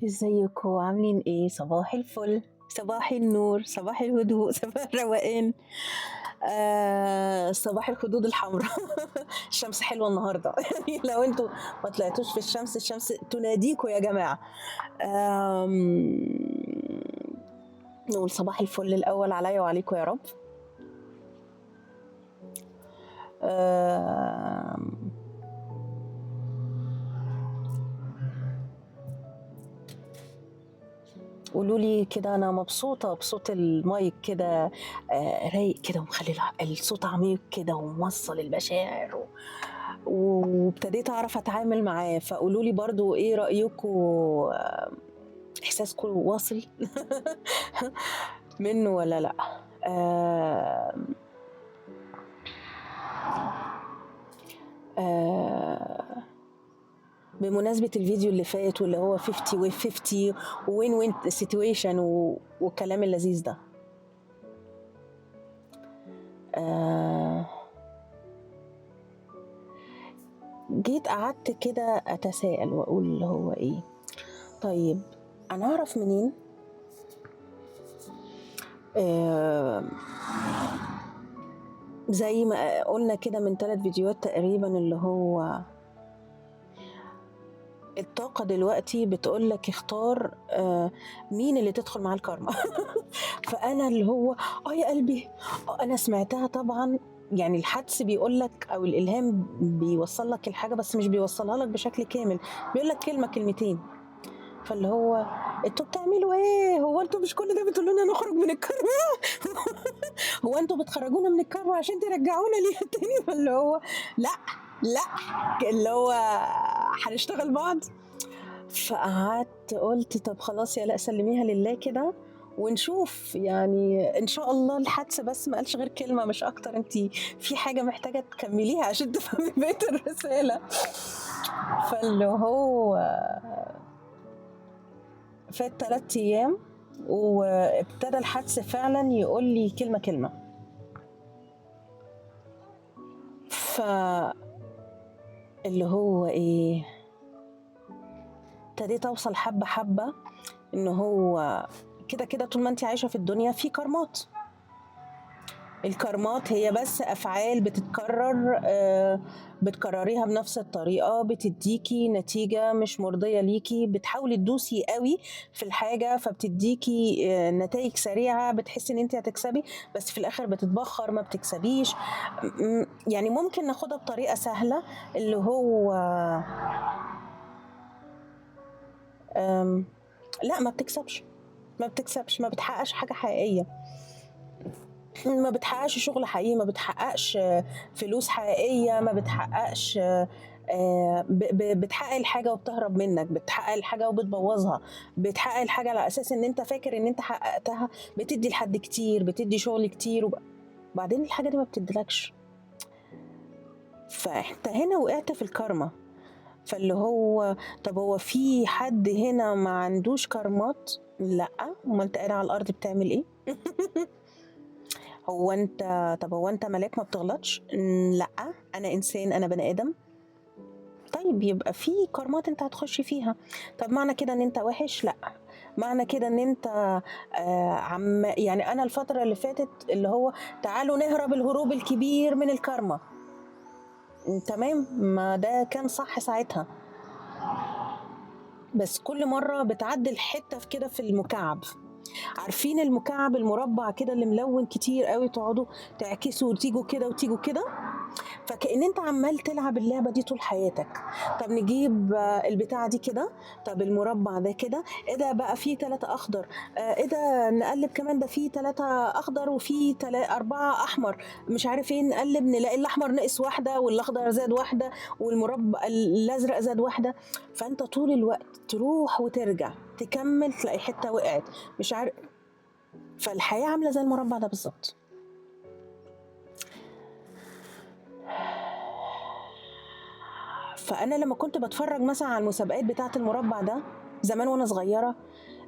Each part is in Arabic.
ازيكم عاملين ايه؟ صباح الفل، صباح النور، صباح الهدوء، صباح الروقان. صباح الخدود الحمراء. الشمس حلوه النهارده. يعني لو انتوا ما طلعتوش في الشمس، الشمس تناديكوا يا جماعه. آم، نقول صباح الفل الاول عليا وعليكم يا رب. آم، قولوا لي كده، انا مبسوطه بصوت المايك كده. رايق كده ومخلي الصوت عميق كده وموصل المشاعر وابتديت اعرف اتعامل معاه. فقولوا لي برضو ايه رايكم؟ احساسكم واصل منه ولا لا؟ آه آه بمناسبة الفيديو اللي فات واللي هو 50 و 50 وين وين سيتويشن والكلام اللذيذ ده. آه جيت قعدت كده اتساءل واقول اللي هو ايه. طيب انا اعرف منين؟ آه زي ما قلنا كده من 3 فيديوهات تقريبا، اللي هو الطاقة دلوقتي بتقولك اختار مين اللي تدخل معاه الكارما. فأنا اللي هو يا قلبي، أنا سمعتها طبعا. يعني الحدس بيقولك أو الإلهام بيوصل لك الحاجة، بس مش بيوصلها لك بشكل كامل، بيقولك كلمة كلمتين. فاللي هو انتوا بتعملوا ايه؟ هو انتوا مش كل ده بتقولوا لنا نخرج من الكارما؟ هو انتوا بتخرجونا من الكارما عشان ترجعونا ليها تاني؟ فاللي هو لا، لا، اللي هو هنشتغل بعض. فقعدت قلت طب خلاص يا لا، سلميها لله كده ونشوف. يعني ان شاء الله الحدس بس ما قالش غير كلمه مش اكتر. انت في حاجه محتاجه تكمليها عشان تفهمي بقيه الرساله. فاللي هو فات 3 ايام وابتدى الحدس فعلا يقول لي كلمه كلمه. فاللي هو ايه، ابتديت اوصل حبه حبه ان هو كده كده طول ما انت عايشه في الدنيا في كرمات. الكرمات هي بس افعال بتتكرر، بتكرريها بنفس الطريقه بتديكي نتيجه مش مرضيه ليكي، بتحاولي تدوسي قوي في الحاجه فبتديكي نتائج سريعه، بتحسي ان انت هتكسبي بس في الاخر بتتبخر ما بتكسبيش. يعني ممكن ناخدها بطريقه سهله، اللي هو لا، ما بتكسبش، ما بتكسبش، ما بتحققش حاجه حقيقيه، ما بتحققش شغل حقيقي، ما بتحققش فلوس حقيقية، ما بتحققش بتحقق الحاجة وبتهرب منك، بتحقق الحاجة وبتبوظها، بتحقق الحاجة على أساس إن أنت فاكر إن أنت حققتها، بتدي لحد كتير، بتدي شغل كتير وبعدين الحاجة دي ما بتديلكش. فأنت هنا وقعت في الكارما. فاللي هو طب هو في حد هنا ما عندوش كارمات؟ لا. امال انت قاعد على الارض بتعمل ايه؟ هو انت، طب هو انت ملاك ما بتغلطش؟ لا، انا انسان، انا بني ادم. طيب يبقى في كرمات انت هتخش فيها. طب معنى كده ان انت وحش؟ لا. معنى كده ان انت يعني انا الفترة اللي فاتت اللي هو تعالوا نهرب الهروب الكبير من الكارما. تمام، ما ده كان صح ساعتها، بس كل مرة بتعدل حتة في كده في المكعب. عارفين المكعب المربع كده اللي ملون كتير قوي، تقعدوا تعكسوا وتيجوا كده وتيجوا كده، فكأن انت عمال تلعب اللعبة دي طول حياتك. طب نجيب البتاعة دي كده، طب المربع ده كده، ايه ده بقى فيه 3 اخضر، ايه ده نقلب كمان ده فيه 3 اخضر وفيه 4 احمر، مش عارف ايه، نقلب نلاقي الاحمر نقص واحدة والاخضر زاد واحدة والمربع الازرق زاد واحدة. فانت طول الوقت تروح وترجع تكمل تلاقي حتة وقعت، مش عارف. فالحياة عاملة زي المربع ده بالظبط. فانا لما كنت بتفرج مثلا على المسابقات بتاعه المربع ده زمان وانا صغيره،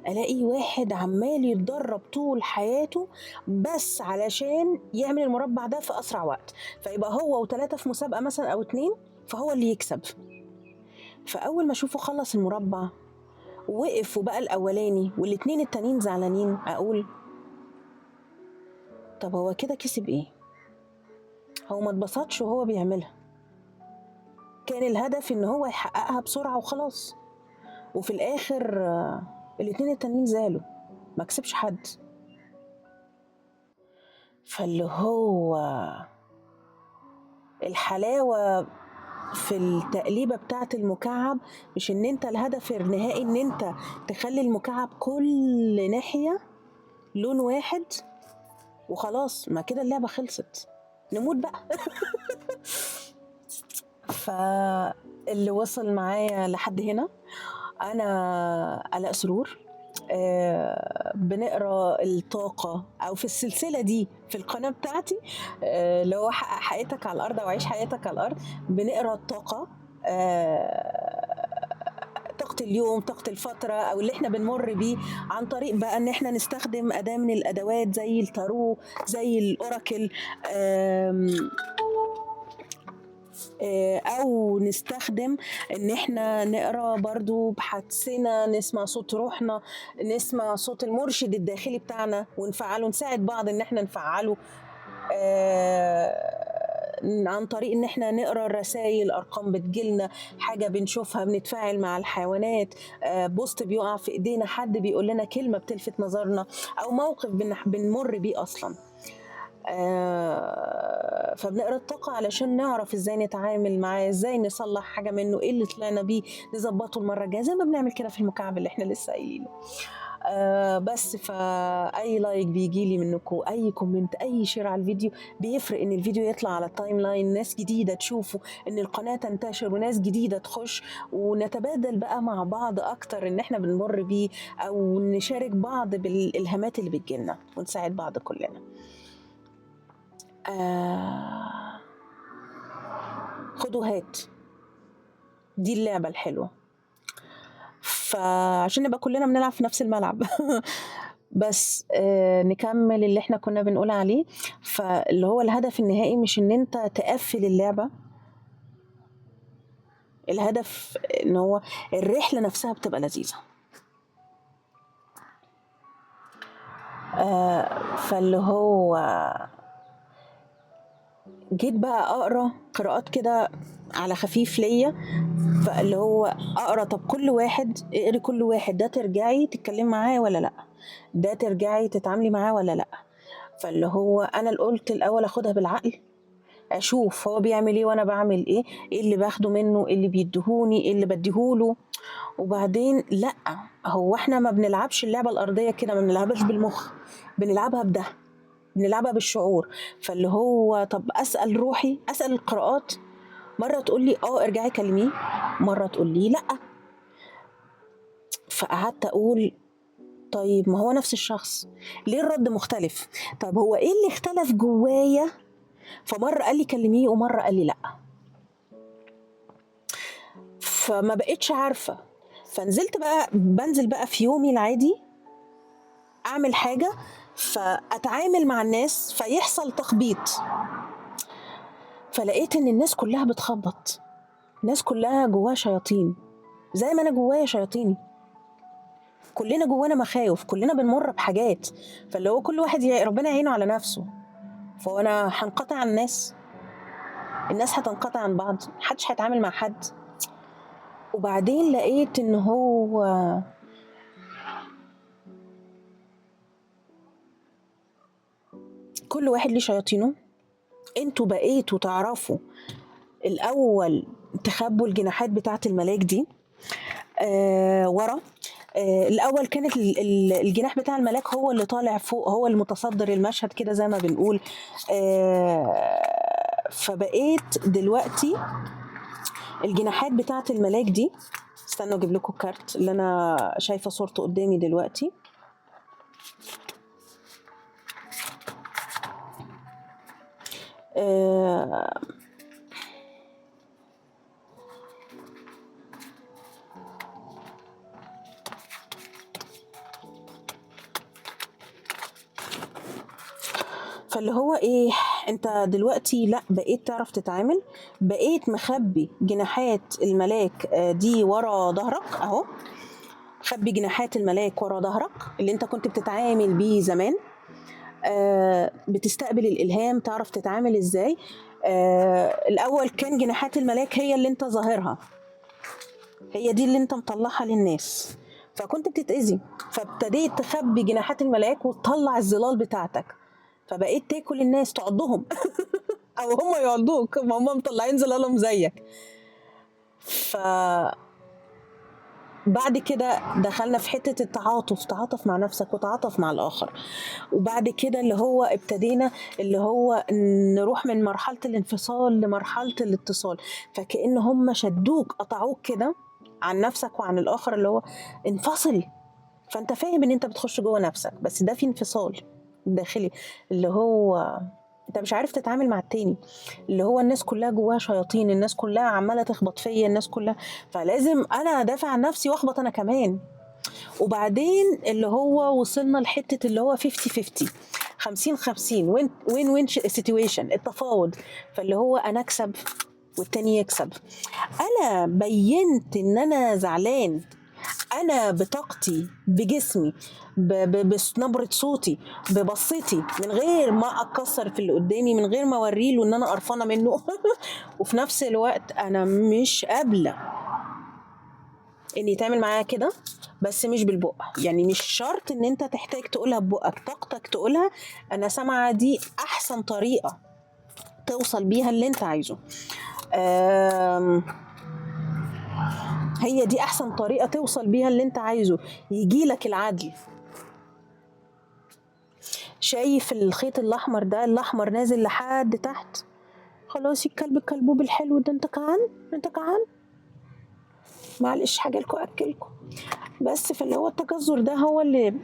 الاقي واحد عمال يتدرب طول حياته بس علشان يعمل المربع ده في اسرع وقت، فيبقى هو و3 في مسابقه مثلا او 2، فهو اللي يكسب. فاول ما اشوفه خلص المربع وقف وبقى الأولاني والاتنين التانيين زعلانين، أقول طب هو كده كسب إيه؟ هو ما اتبسطش وهو بيعملها، كان الهدف إن هو يحققها بسرعة وخلاص، وفي الآخر الاتنين التانيين زعلوا، ما كسبش حد. فاللي هو الحلاوة في التقليبة بتاعة المكعب مش إن أنت الهدف النهائي إن أنت تخلي المكعب كل ناحية لون واحد وخلاص، ما كده اللعبة خلصت، نموت بقى. فاللي وصل معايا لحد هنا أنا آلاء سرور. بنقرا الطاقة أو في السلسلة دي في القناة بتاعتي، اللي هو حقق حياتك على الأرض أو عيش حياتك على الأرض، بنقرا الطاقة، طاقة اليوم، طاقة الفترة، أو اللي احنا بنمر بيه، عن طريق بقى إن احنا نستخدم أداة من الأدوات زي التارو، زي الأوراكل، او نستخدم ان احنا نقرا برضو بحدسنا، نسمع صوت روحنا، نسمع صوت المرشد الداخلي بتاعنا ونفعله، نساعد بعض ان احنا نفعله، عن طريق ان احنا نقرا الرسائل، ارقام بتجيلنا، حاجه بنشوفها، بنتفاعل مع الحيوانات، بوست بيقع في ايدينا، حد بيقول لنا كلمه بتلفت نظرنا، او موقف بنمر بيه اصلا. فبنقرا الطاقة علشان نعرف ازاي نتعامل معاه، ازاي نصلح حاجة منه، ايه اللي طلعنا بيه نظبطه المرة الجاية، زي ما بنعمل كده في المكعب اللي احنا لسه قايلينه. بس فأي لايك بيجيلي منكم، أي كومنت، أي شير على الفيديو بيفرق، إن الفيديو يطلع على التايم لاين، ناس جديدة تشوفه، إن القناة تنتشر وناس جديدة تخش، ونتبادل بقى مع بعض أكتر إن إحنا بنمر بيه، أو نشارك بعض بالإلهامات اللي بتجيلنا ونساعد بعض كلنا. خد وهات، دي اللعبة الحلوة، فعشان نبقى كلنا بنلعب في نفس الملعب. بس نكمل اللي احنا كنا بنقول عليه. فاللي هو الهدف النهائي مش ان انت تقفل اللعبة، الهدف ان هو الرحلة نفسها بتبقى لذيذة. فاللي هو جيت بقى اقرا قراءات كده على خفيف ليا، فاللي هو اقرا، طب كل واحد اقري، كل واحد ده ترجعي تتكلمي معاه ولا لا، ده ترجعي تتعاملي معاه ولا لا. فاللي هو انا اللي قلت الاول اخدها بالعقل، اشوف هو بيعمل ايه وانا بعمل ايه، ايه اللي باخده منه، ايه اللي بيديهوني، ايه اللي بديهوله. وبعدين لا، هو احنا ما بنلعبش اللعبه الارضيه كده، ما بنلعبهاش بالمخ، بنلعبها بده، بنلعبها بالشعور. فاللي هو طب اسال روحي، اسال القراءات، مره تقول لي ارجعي كلميه، مره تقول لي لا. فقعدت اقول طيب ما هو نفس الشخص، ليه الرد مختلف؟ طب هو ايه اللي اختلف جوايا؟ فمره قال لي كلميه ومره قال لي لا، فما بقتش عارفه. فنزلت بقى، بنزل بقى في يومي العادي اعمل حاجه، فاتعامل مع الناس فيحصل تخبيط، فلقيت ان الناس كلها بتخبط، الناس كلها جواها شياطين زي ما انا جوايا شياطيني، كلنا جوانا مخاوف، كلنا بنمر بحاجات. فاللي هو كل واحد ربنا يعينه على نفسه. فهو انا هنقطع عن الناس؟ الناس هتنقطع عن بعض، محدش هيتعامل مع حد. وبعدين لقيت ان هو كل واحد ليه شياطينه. انتوا بقيتوا تعرفوا الاول تخبوا الجناحات بتاعت الملاك دي ورا. الاول كانت الجناح بتاع الملاك هو اللي طالع فوق، هو المتصدر المشهد كده زي ما بنقول. فبقيت دلوقتي الجناحات بتاعت الملاك دي، استنوا اجيب لكم الكارت اللي انا شايفه صورته قدامي دلوقتي. فاللي هو ايه، انت دلوقتي لا بقيت تعرف تتعامل، بقيت مخبي جناحات الملاك دي ورا ظهرك اهو، خبي جناحات الملاك ورا ظهرك اللي انت كنت بتتعامل بيه زمان. بتستقبل الالهام، تعرف تتعامل ازاي. الاول كان جناحات الملاك هي اللي انت ظاهرها، هي دي اللي انت مطلعها للناس، فكنت بتتأذي، فابتديت تخبي جناحات الملاك وتطلع الظلال بتاعتك، فبقيت تاكل الناس تعضهم او هم يعضوك، ما هم مطلعين ظلالهم زيك. فبعد كده دخلنا في حتة التعاطف، تعاطف مع نفسك وتعاطف مع الآخر. وبعد كده اللي هو ابتدينا اللي هو نروح من مرحلة الانفصال لمرحلة الاتصال، فكأن هم شدوك قطعوك كده عن نفسك وعن الآخر، اللي هو انفصل. فانت فاهم ان انت بتخش جوه نفسك، بس ده في انفصال داخلي، اللي هو انت مش عارف تتعامل مع التاني، اللي هو الناس كلها جواها شياطين، الناس كلها عماله تخبط فيا، الناس كلها، فلازم انا ادافع عن نفسي واخبط انا كمان. وبعدين اللي هو وصلنا لحته اللي هو 50-50، 50-50، وين سيتويشن، التفاوض. فاللي هو انا اكسب والتاني يكسب. انا بينت ان انا زعلان، انا بطاقتي، بجسمي، بنبرة صوتي، ببصتي، من غير ما اكسر في اللي قدامي، من غير ما اوريله ان انا قرفانه منه وفي نفس الوقت انا مش قابله ان يتعمل معايا كده، بس مش بالبق. يعني مش شرط ان انت تحتاج تقولها ببقك، طاقتك تقولها. انا سامعه دي احسن طريقه توصل بيها اللي انت عايزه. هي دي احسن طريقه توصل بيها اللي انت عايزه، يجيلك العدل. شايف الخيط الاحمر ده، الاحمر نازل لحد تحت، خلاص الكلب الكلبوب الحلو ده، انت جعان، انت جعان، معلش حاجه لكم اكلكم. بس فاللي هو التجذر ده هو اللي،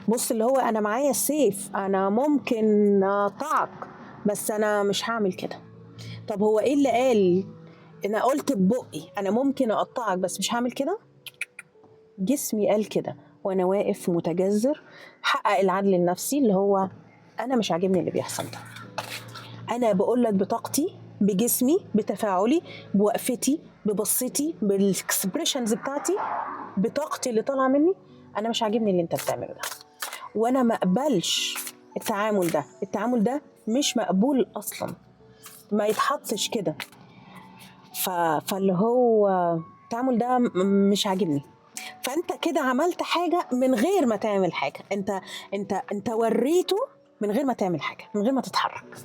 بص اللي هو انا معايا السيف، انا ممكن اقطعك بس انا مش هعمل كده. طب هو ايه اللي قال؟ انا قلت ببقي انا ممكن اقطعك بس مش هعمل كده. جسمي قال كده وانا واقف متجذر، حقق العدل النفسي، اللي هو انا مش عاجبني اللي بيحصل ده. انا بقول لك بطاقتي، بجسمي، بتفاعلي، بوقفتي، ببصتي، بالاكسبريشنز بتاعتي، بطاقتي اللي طالعه مني، انا مش عاجبني اللي انت بتعمله ده، وانا ما اقبلش التعامل ده، التعامل ده مش مقبول اصلا، ما يتحطش كده. فاللي هو التعامل ده مش عاجبني. فانت كده عملت حاجه من غير ما تعمل حاجه، انت وريته من غير ما تعمل حاجه، من غير ما تتحرك.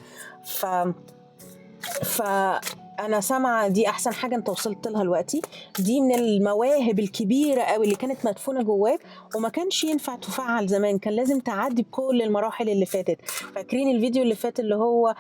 فانا سامعه دي احسن حاجه انت وصلت لها دلوقتي، دي من المواهب الكبيره قوي اللي كانت مدفونه جواك وما كانش ينفع تفعل زمان، كان لازم تعدي بكل المراحل اللي فاتت. فاكرين الفيديو اللي فات اللي هو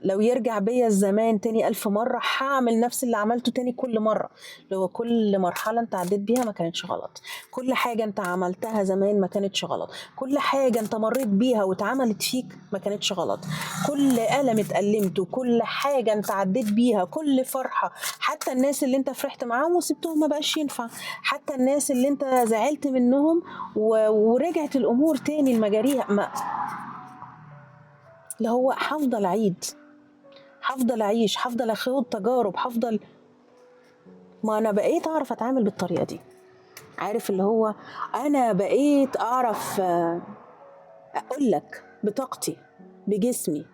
لو يرجع بيا الزمان تاني 1000 مرة هعمل نفس اللي عملته تاني كل مرة، اللي هو كل مرحلة انت عديت بيها ما كانتش غلط، كل حاجة انت عملتها زمان ما كانتش غلط، كل حاجة انت مريت بيها واتعملت فيك ما كانتش غلط، كل ألم اتألمته، كل حاجة انت عديت بيها، كل فرحة، حتى الناس اللي انت فرحت معاهم وسبتهم ما بقاش ينفع، حتى الناس اللي انت زعلت منهم ورجعت الأمور تاني لمجاريها، اللي هو هفضل أعيد، هفضل أعيش، هفضل أخوض تجارب، هفضل، ما أنا بقيت أعرف أتعامل بالطريقة دي. عارف اللي هو أنا بقيت أعرف أقول لك بطاقتي، بجسمي،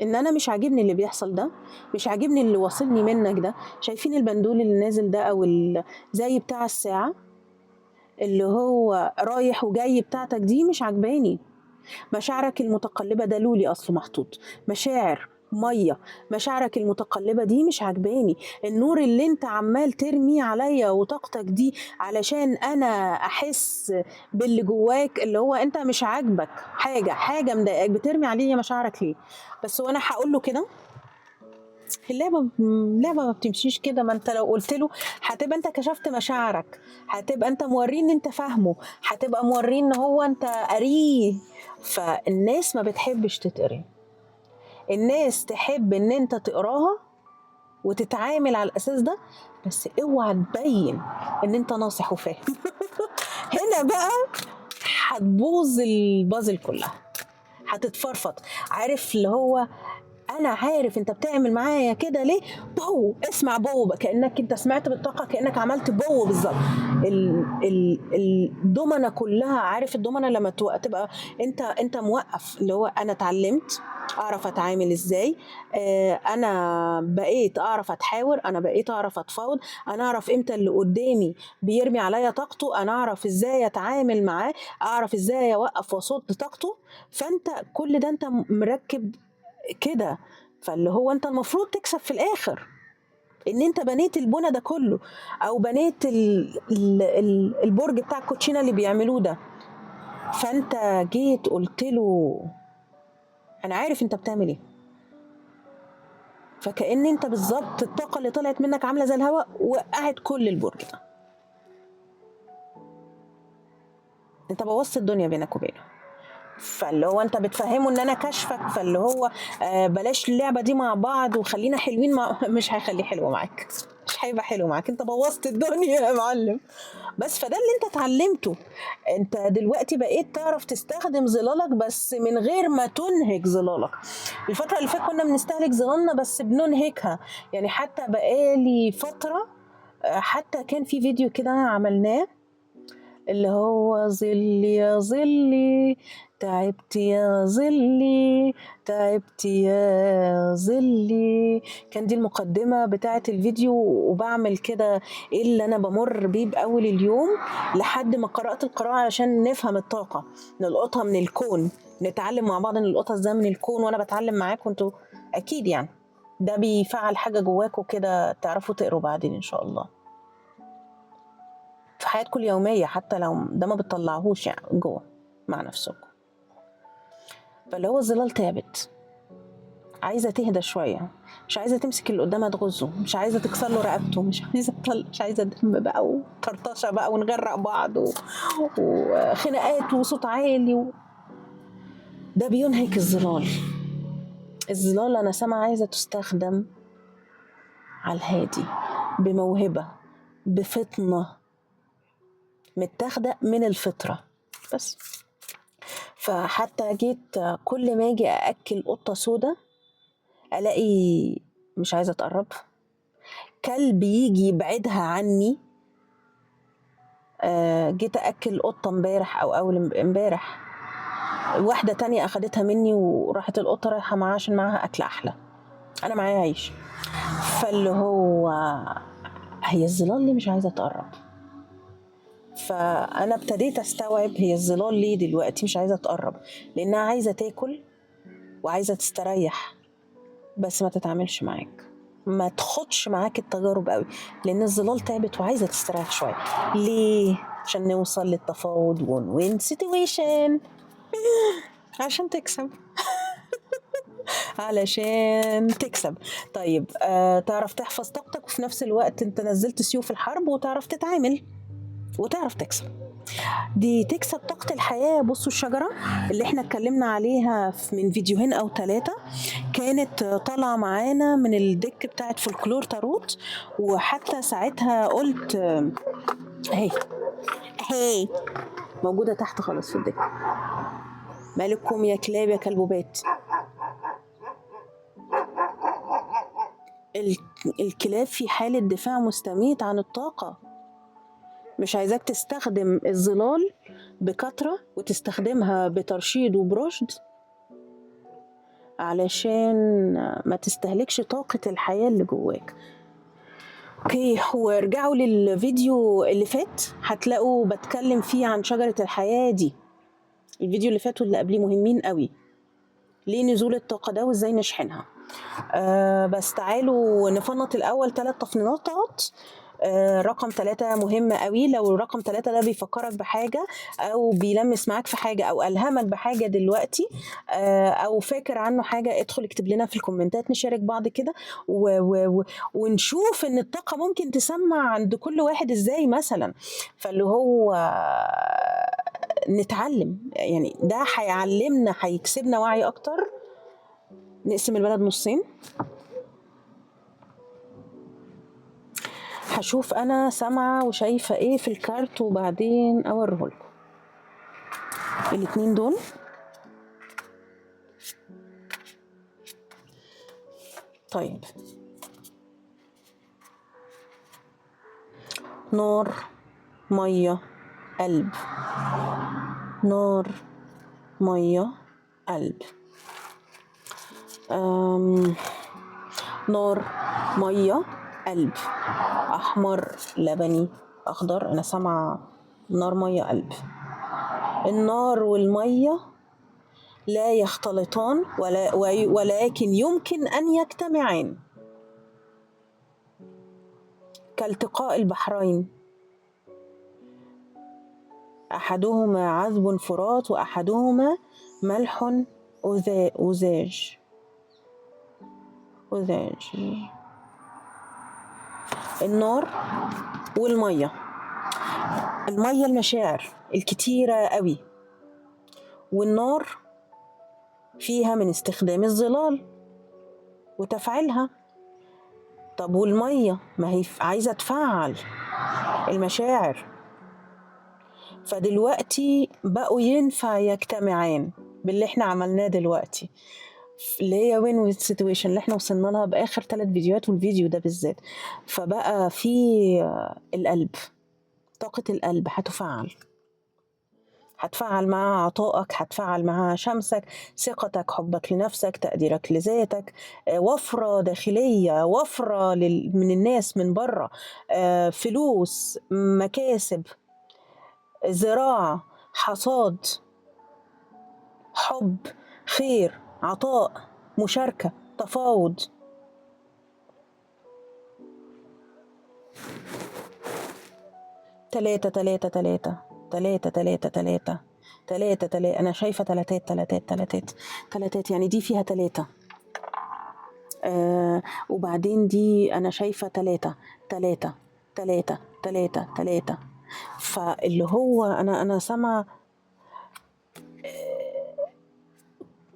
إن أنا مش عاجبني اللي بيحصل ده، مش عاجبني اللي واصلني منك ده. شايفين البندول اللي نازل ده أو زي بتاع الساعة اللي هو رايح وجاي بتاعتك دي مش عجباني. مشاعرك المتقلبة ده لولي أصله محطوط، مشاعر مية، مشاعرك المتقلبة دي مش عجباني. النور اللي انت عمال ترمي عليا وطاقتك دي علشان انا احس باللي جواك، اللي هو انت مش عاجبك حاجة مضايقاك، بترمي عليا مشاعرك ليه؟ بس وانا هقول له كده؟ اللعبة ما بتمشيش كده. ما انت لو قلت له هتبقى انت كشفت مشاعرك، هتبقى انت موريه ان انت فاهمه، هتبقى موريه ان هو انت قاريه. فالناس ما بتحبش تتقري، الناس تحب ان انت تقراها وتتعامل على الاساس ده، بس اوعى تبين ان انت ناصح وفاهم هنا بقى هتبوظ البازل كلها، هتتفرفط. عارف اللي هو انا عارف انت بتعمل معايا كده ليه. بو، اسمع بو بقى، كانك انت سمعت بالطاقه، كانك عملت بو بالظبط. الضمنه كلها، عارف الضمنه لما تبقى انت موقف، اللي هو انا اتعلمت اعرف اتعامل ازاي، انا بقيت اعرف اتحاور، انا بقيت اعرف اتفاوض، انا اعرف امتى اللي قدامي بيرمي عليا طاقته، انا اعرف ازاي اتعامل معاه، اعرف ازاي اوقف واصد طاقته. فانت كل ده انت مركب كده، فاللي هو انت المفروض تكسب في الاخر، ان انت بنيت البنى ده كله، او بنيت البرج بتاع الكوتشينه اللي بيعملوه ده. فانت جيت قلت له انا عارف انت بتعمل ايه. فكأن انت بالظبط الطاقه اللي طلعت منك عامله زي الهواء، وقعت كل البرج ده. انت بوظت الدنيا بينك وبينه. فاللي هو انت بتفهمه ان انا كاشفك، فاللي هو بلاش اللعبه دي مع بعض وخلينا حلوين مش هيخليه حلو معاك، مش هيبقى حلو معاك، انت بوظت الدنيا يا معلم. بس فده اللي انت اتعلمته. انت دلوقتي بقيت تعرف تستخدم ظلالك بس من غير ما تنهك ظلالك. الفتره اللي فاتت كنا بنستهلك ظلالنا بس بننهكها. يعني حتى بقالي فتره، حتى كان في فيديو كده عملناه، اللي هو ظلي يا ظلي، تعبت يا ظلي، تعبت يا ظلي. كان دي المقدمة بتاعة الفيديو، وبعمل كده ايه اللي انا بمر بيه بأول اليوم، لحد ما قرأت القراءة عشان نفهم الطاقة، نلقطها من الكون، نتعلم مع بعض نلقطها ازاي من الكون، وانا بتعلم معاكم انتوا اكيد يعني. ده بيفعل حاجة جواكم كده، تعرفوا تقروا بعدين ان شاء الله في حياتكم اليومية، حتى لو ده ما بتطلعهوش يعني جوه مع نفسكم. فاللي هو الظلال تعبت، عايزة تهدى شوية، مش عايزة تمسك اللي قدامها تغزه، مش عايزة تكسر له رقبته، مش عايزة دم بقى وطرطشة بقى ونغرق بعض وخناقات وصوت عالي ده بينهك الظلال. الظلال أنا سامعة عايزة تستخدم على الهادي، بموهبة، بفطنة متاخدة من الفطرة بس. فحتى جيت كل ما اجي ااكل قطه سودا الاقي مش عايزه تقرب، كلب يجي يبعدها عني. جيت ااكل قطه امبارح او اول امبارح، واحده تانية اخدتها مني وراحت القطه رايحه معاها عشان معاها اكل احلى، انا معايا عيش. فاللي هو هي الظلال اللي مش عايزه تقرب. فانا ابتديت استوعب هي الظلال ليه دلوقتي مش عايزه تقرب، لانها عايزه تاكل وعايزه تستريح، بس ما تتعاملش معاك، ما تخدش معاك التجارب قوي، لان الظلال تعبت وعايزه تستريح شويه. ليه؟ عشان نوصل للتفاوض وين سيتويشن، عشان تكسب. علشان تكسب. طيب تعرف تحفظ طاقتك، وفي نفس الوقت انت نزلت سيوف الحرب، وتعرف تتعامل وتعرف تكسب. دي تكسب طاقة الحياة. بصوا الشجرة اللي احنا اتكلمنا عليها من فيديوهين او 3، كانت طالعة معانا من الدك بتاعت فولكلور تاروت، وحتى ساعتها قلت هي موجودة تحت خالص في الدك. مالكم يا كلاب يا كلبوبات. الكلاب في حالة دفاع مستميت عن الطاقة، مش عايزاك تستخدم الظلال بكثرة وتستخدمها بترشيد وبرشد، علشان ما تستهلكش طاقة الحياة اللي جواك. اوكي، وارجعوا للفيديو اللي فات هتلاقوا بتكلم فيه عن شجرة الحياة دي. الفيديو اللي فات واللي قبليه مهمين قوي، ليه نزول الطاقة ده وازاي نشحنها. بس تعالوا نفنط الأول 3 تفنيطات. رقم 3 مهم قوي. لو رقم 3 ده بيفكرك بحاجة، أو بيلمس معاك في حاجة، أو ألهمك بحاجة دلوقتي، أو فاكر عنه حاجة، ادخل اكتب لنا في الكومنتات، نشارك بعض كده ونشوف إن الطاقة ممكن تسمع عند كل واحد إزاي مثلا. فاللي هو نتعلم يعني، ده هيعلمنا، هيكسبنا وعي أكتر. نقسم البلد نصين. هشوف انا سامعه وشايفه ايه في الكارت، وبعدين اوريهولكم. الاتنين دول طيب، نار، مية، قلب. نار، مية، قلب. نار، مية، قلب. أحمر، لبني، أخضر. أنا سامعة نار، مية، قلب. النار والمية لا يختلطان ولكن يمكن أن يجتمعان كالتقاء البحرين، أحدهما عذب فرات وأحدهما ملح أزاج. النار والمية، المية المشاعر الكتيرة قوي، والنار فيها من استخدام الظلال وتفعيلها. طب والمية ما هي عايزة تفعل المشاعر، فدلوقتي بقوا ينفع يجتمعان باللي احنا عملناه دلوقتي، اللي هي وين وين سيتويشن اللي احنا وصلنا لها باخر 3 فيديوهات والفيديو ده بالذات. فبقى في القلب، طاقة القلب هتفعل مع عطائك، هتفعل مع شمسك، ثقتك، حبك لنفسك، تقديرك لذاتك، وفرة داخلية، وفرة من الناس من بره، فلوس، مكاسب، زراعة، حصاد، حب، خير، عطاء، مشاركة، تفاوض. تلاتة تلاتة تلاتة تلاتة تلاتة تلاتة تلاتة تلاتة. أنا شايفة تلاتات يعني دي فيها 3. وبعدين دي أنا شايفة 3. فاللي هو أنا سامعة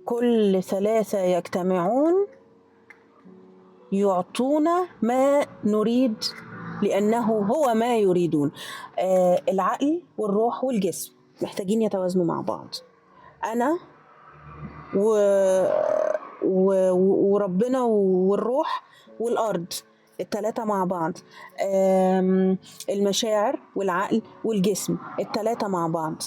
كل 3 يجتمعون يعطونا ما نريد لأنه هو ما يريدون. العقل والروح والجسم محتاجين يتوازنوا مع بعض. أنا وربنا والروح والأرض، ال3 مع بعض. المشاعر والعقل والجسم، ال3 مع بعض.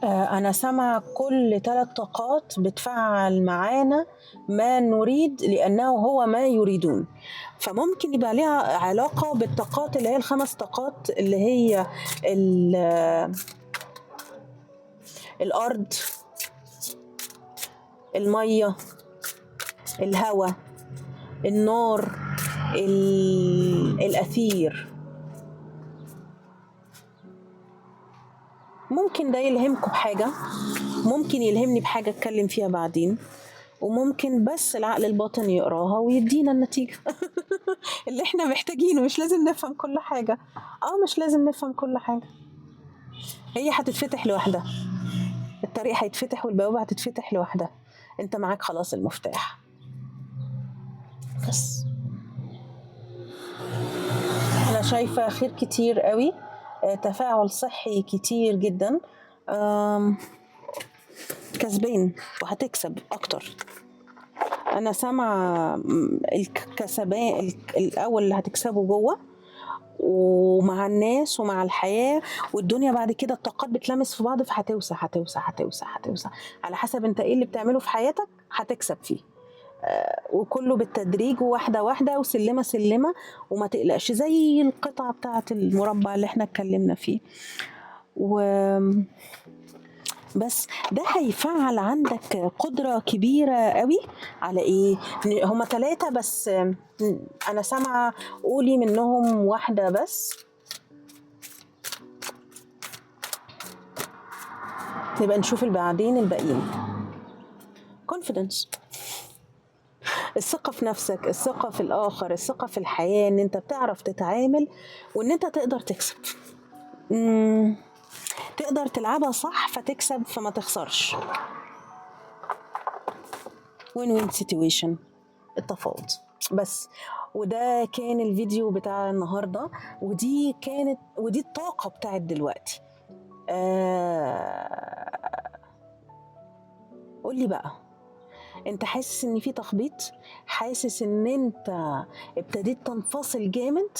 أنا سامعة كل 3 طاقات بتفعل معانا ما نريد لأنه هو ما يريدون. فممكن يبقى لها علاقة بالطاقات اللي هي ال5 طاقات اللي هي الأرض، المية، الهواء، النار، الأثير. ممكن ده يلهمكم بحاجة، ممكن يلهمني بحاجة اتكلم فيها بعدين، وممكن بس العقل الباطن يقراها ويدينا النتيجة اللي احنا محتاجينه. مش لازم نفهم كل حاجة، مش لازم نفهم كل حاجة. هي هتتفتح لوحدها، الطريق هيتفتح والبوابة هتتفتح لوحدها. انت معاك خلاص المفتاح بس. انا شايفة خير كتير قوي، تفاعل صحي كتير جدا، كسبين وهتكسب اكتر. انا سامعة الكسبان الاول اللي هتكسبه جوه ومع الناس ومع الحياة والدنيا. بعد كده الطاقات بتلمس في بعض، فهتوسع على حسب انت ايه اللي بتعمله في حياتك هتكسب فيه. وكله بالتدريج وواحدة واحدة وسلمة سلمة، وما تقلقش زي القطعة بتاعة المربع اللي احنا اتكلمنا فيه. بس ده هيفعل عندك قدرة كبيرة قوي على ايه. هما 3 بس، انا سامعة قولي منهم واحدة بس، نبقى نشوف بعدين الباقيين. confidence، الثقة في نفسك، الثقة في الآخر، الثقة في الحياة، إن أنت بتعرف تتعامل وإن أنت تقدر تكسب. تقدر تلعبها صح فتكسب فما تخسرش. win-win situation، التفاوض بس. وده كان الفيديو بتاع النهاردة، ودي الطاقة بتاعت دلوقتي. قولي بقى أنت حاسس إن في تخبيط، حاسس إن أنت ابتديت تنفصل جامد،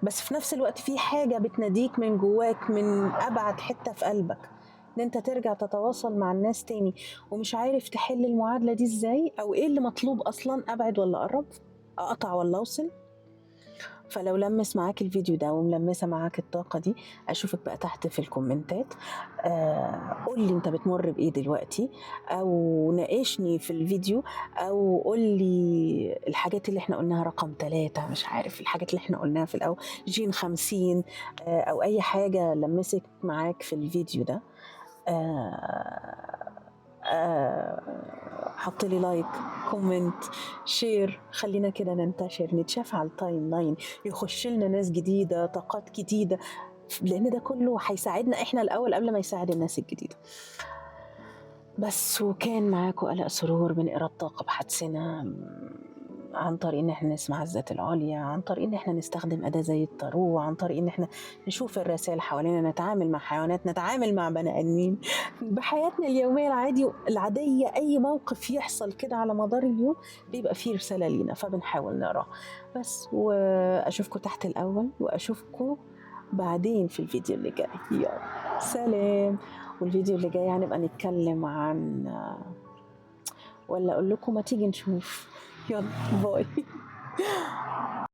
بس في نفس الوقت في حاجة بتناديك من جواك من أبعد حتة في قلبك إن أنت ترجع تتواصل مع الناس تاني، ومش عارف تحل المعادلة دي إزاي، أو إيه اللي مطلوب أصلا، أبعد ولا أقرب، أقطع ولا أوصل. فلو لمس معاك الفيديو ده وملمسة معاك الطاقة دي، أشوفك بقى تحت في الكومنتات. قولي أنت بتمر بإيه دلوقتي، أو ناقشني في الفيديو، أو قولي الحاجات اللي احنا قلناها رقم 3، مش عارف الحاجات اللي احنا قلناها في الأول، جين 50، أو أي حاجة لمسك معاك في الفيديو ده. حط لي لايك، كومنت، شير، خلينا كده ننتشر، نتشاف على التايم لاين، يخش لنا ناس جديدة، طاقات جديدة، لأن ده كله هيساعدنا إحنا الأول قبل ما يساعد الناس الجديدة. بس وكان معاكم آلاء سرور بنقرا الطاقة بحدسنا، عن طريق ان احنا نسمع الذات العليا، عن طريق ان احنا نستخدم أداة زي التارو، عن طريق ان احنا نشوف الرسائل حوالينا، نتعامل مع حيوانات، نتعامل مع بني ادمين بحياتنا اليومية العادية. اي موقف يحصل كده على مدار اليوم بيبقى فيه رسالة لينا، فبنحاول نقراها. بس واشوفكم تحت الأول، واشوفكم بعدين في الفيديو اللي جاي. يلا سلام. والفيديو اللي جاي هنبقى نتكلم عن، ولا اقول لكم ما تيجي نشوف. يلا باي.